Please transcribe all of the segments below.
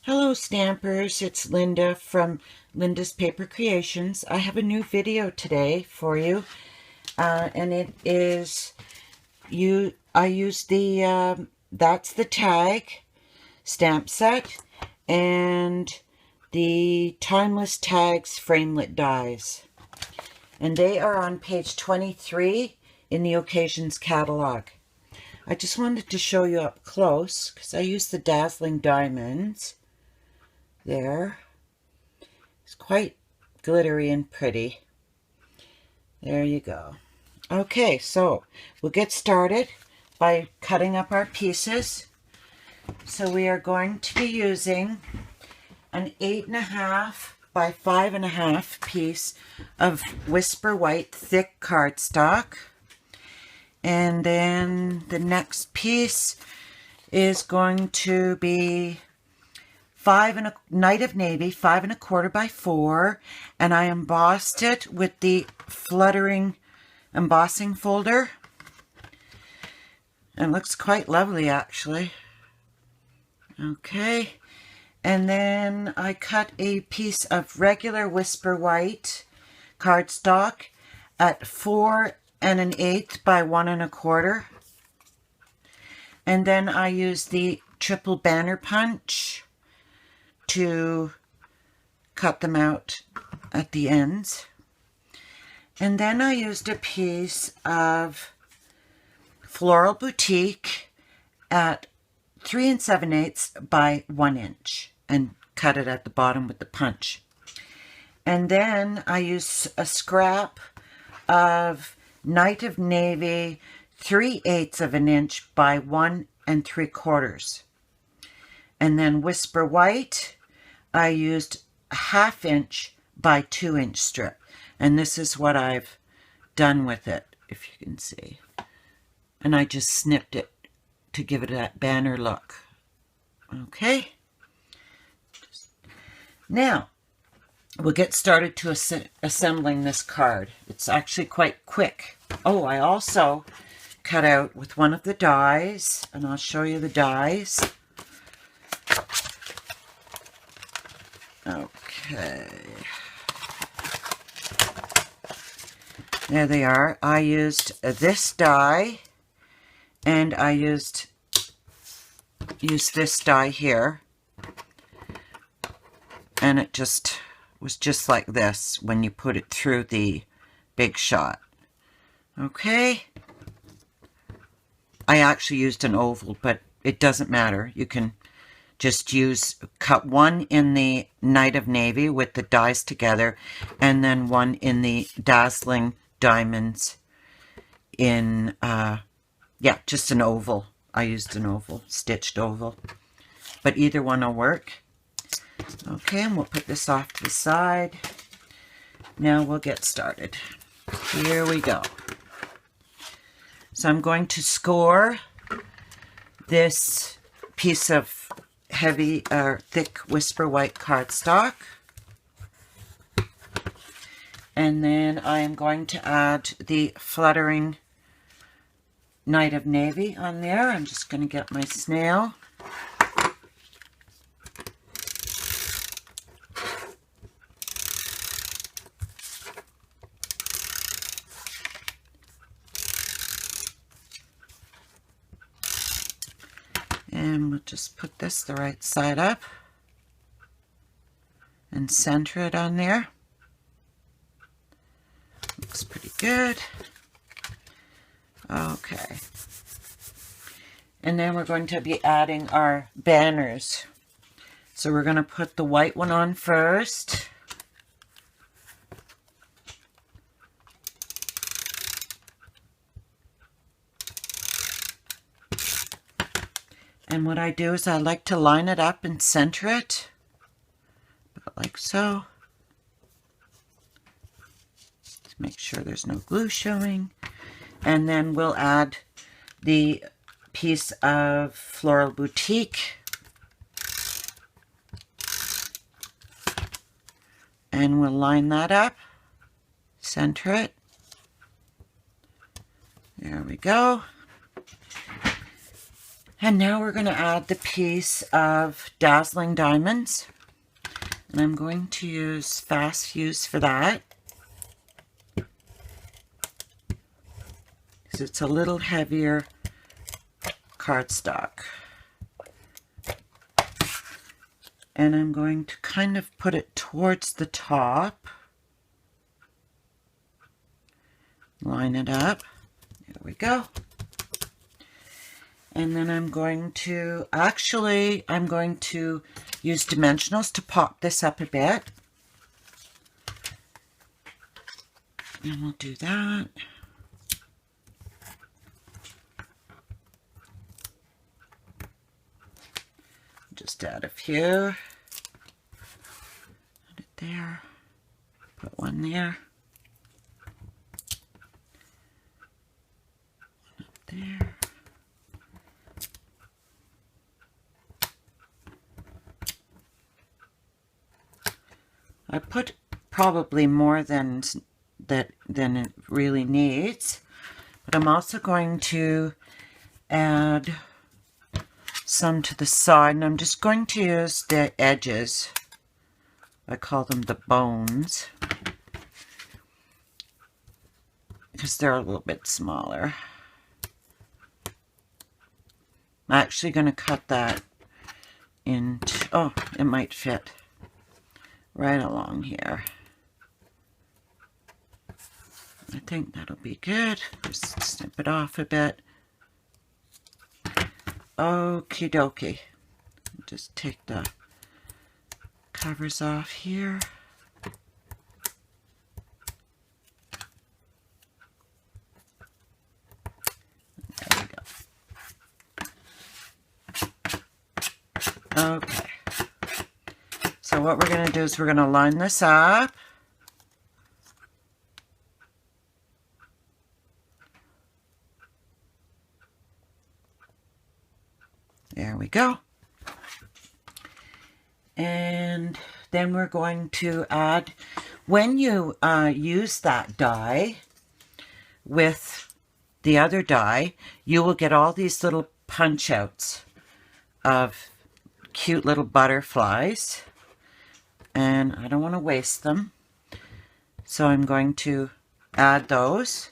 Hello Stampers, it's Linda from Linda's Paper Creations. I have a new video today for you, and it is I used the That's the Tag stamp set and the Timeless Tags framelit dies, and they are on page 23 in the Occasions catalog. I just wanted to show you up close because I used the Dazzling diamonds. There. It's quite glittery and pretty. There you go. Okay, so we'll get started by cutting up our pieces. So we are going to be using an 8.5 by 5.5 piece of Whisper White thick cardstock. And then the next piece is going to be Night of Navy, 5.25 by 4, and I embossed it with the Fluttering embossing folder. And it looks quite lovely, actually. Okay, and then I cut a piece of regular Whisper White cardstock at 4 1/8 by 1 1/4. And then I used the triple banner punch to cut them out at the ends. And then I used a piece of Floral Boutique at 3 7/8 by 1 inch and cut it at the bottom with the punch. And then I used a scrap of Night of Navy 3/8 of an inch by 1 3/4. And then Whisper White, I used a 1/2 inch by 2 inch strip. And this is what I've done with it, if you can see. And I just snipped it to give it that banner look. Okay. Now, we'll get started to assembling this card. It's actually quite quick. Oh, I also cut out with one of the dies, and I'll show you the dies. Okay. There they are. I used this die, and I used this die here. And it just was just like this when you put it through the Big Shot. Okay. I actually used an oval, but it doesn't matter. You can just cut one in the Night of Navy with the dies together, and then one in the Dazzling diamonds in, yeah, just an oval. I used an oval, stitched oval, but either one will work. Okay, and we'll put this off to the side. Now we'll get started. Here we go. So I'm going to score this piece of heavy or thick Whisper White cardstock. And then I am going to add the Fluttering Night of Navy on there. I'm just going to get my snail. And we'll just put this the right side up and center it on there. Looks pretty good. Okay. And then we're going to be adding our banners. So we're going to put the white one on first. And what I do is I like to line it up and center it, like so. Just make sure there's no glue showing. And then we'll add the piece of Floral Boutique. And we'll line that up, center it. There we go. And now we're going to add the piece of Dazzling diamonds. And I'm going to use Fast Fuse for that, because it's a little heavier cardstock. And I'm going to kind of put it towards the top. Line it up. There we go. And then I'm going to use dimensionals to pop this up a bit. And we'll do that. Just add a few. Put it there. Put one there. One up there. I put probably more than it really needs, but I'm also going to add some to the side, and I'm just going to use the edges. I call them the bones because they're a little bit smaller. I'm actually going to cut that into, oh, it might fit right along here. I think that'll be good. Just snip it off a bit. Okie dokie. Just take the covers off here. There we go. Okay. So what we're going to do is we're going to line this up. There we go. And then we're going to add, when you use that die with the other die, you will get all these little punch outs of cute little butterflies. And I don't want to waste them, so I'm going to add those.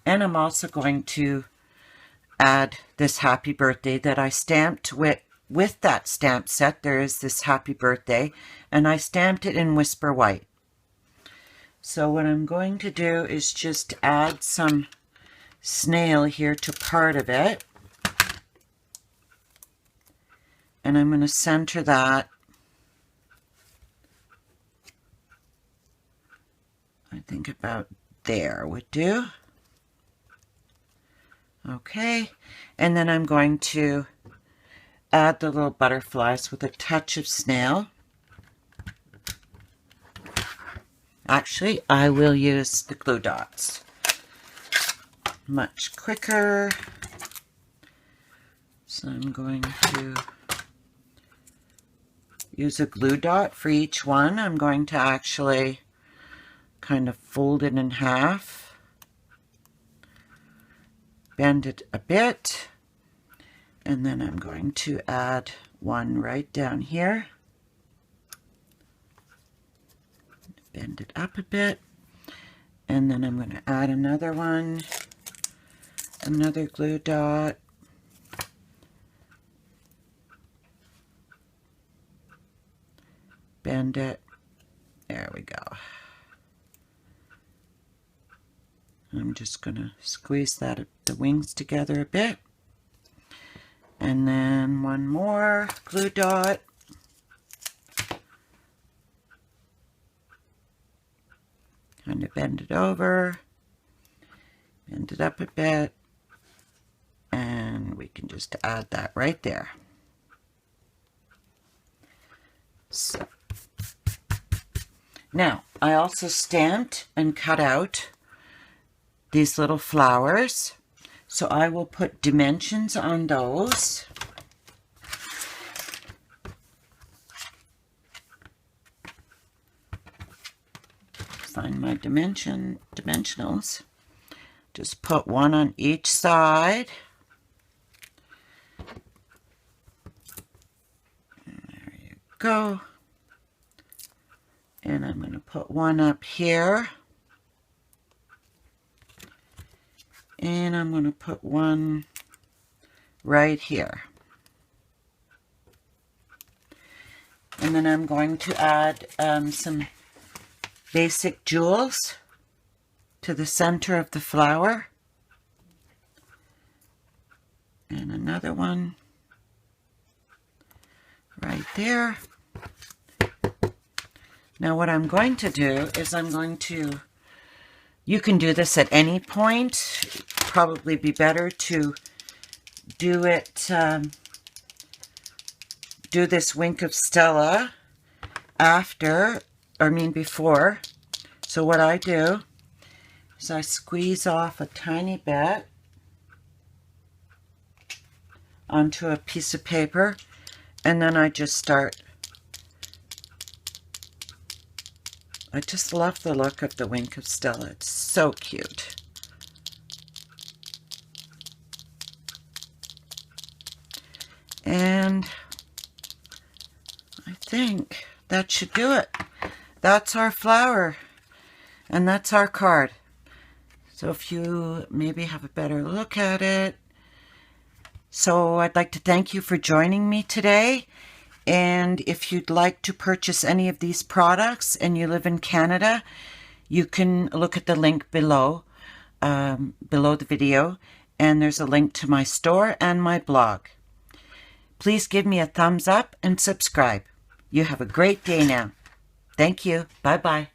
And I'm also going to add this happy birthday that I stamped with that stamp set. There is this happy birthday, and I stamped it in Whisper White. So what I'm going to do is just add some snail here to part of it. And I'm going to center that. I think about there would do. Okay, and then I'm going to add the little butterflies with a touch of snail. Actually, I will use the glue dots. Much quicker. So I'm going to use a glue dot for each one. I'm going to actually kind of fold it in half, bend it a bit, and then I'm going to add one right down here, bend it up a bit, and then I'm going to add another one, another glue dot, bend it, there we go. I'm just going to squeeze the wings together a bit. And then one more glue dot. Kind of bend it over. Bend it up a bit. And we can just add that right there. So. Now, I also stamped and cut out these little flowers, so I will put dimensions on those. Find my dimensionals. Just put one on each side. go. And I'm going to put one up here. And I'm going to put one right here. And then I'm going to add some basic jewels to the center of the flower. And another one right there. Now what I'm going to do is you can do this at any point. It'd probably be better to do it, do this Wink of Stella before. So what I do is I squeeze off a tiny bit onto a piece of paper, and then I just start. I just love the look of the Wink of Stella. It's so cute. And I think that should do it. That's our flower, and that's our card. So if you maybe have a better look at it. So I'd like to thank you for joining me today. And if you'd like to purchase any of these products and you live in Canada, you can look at the link below, below the video. And there's a link to my store and my blog. Please give me a thumbs up and subscribe. You have a great day now. Thank you. Bye-bye.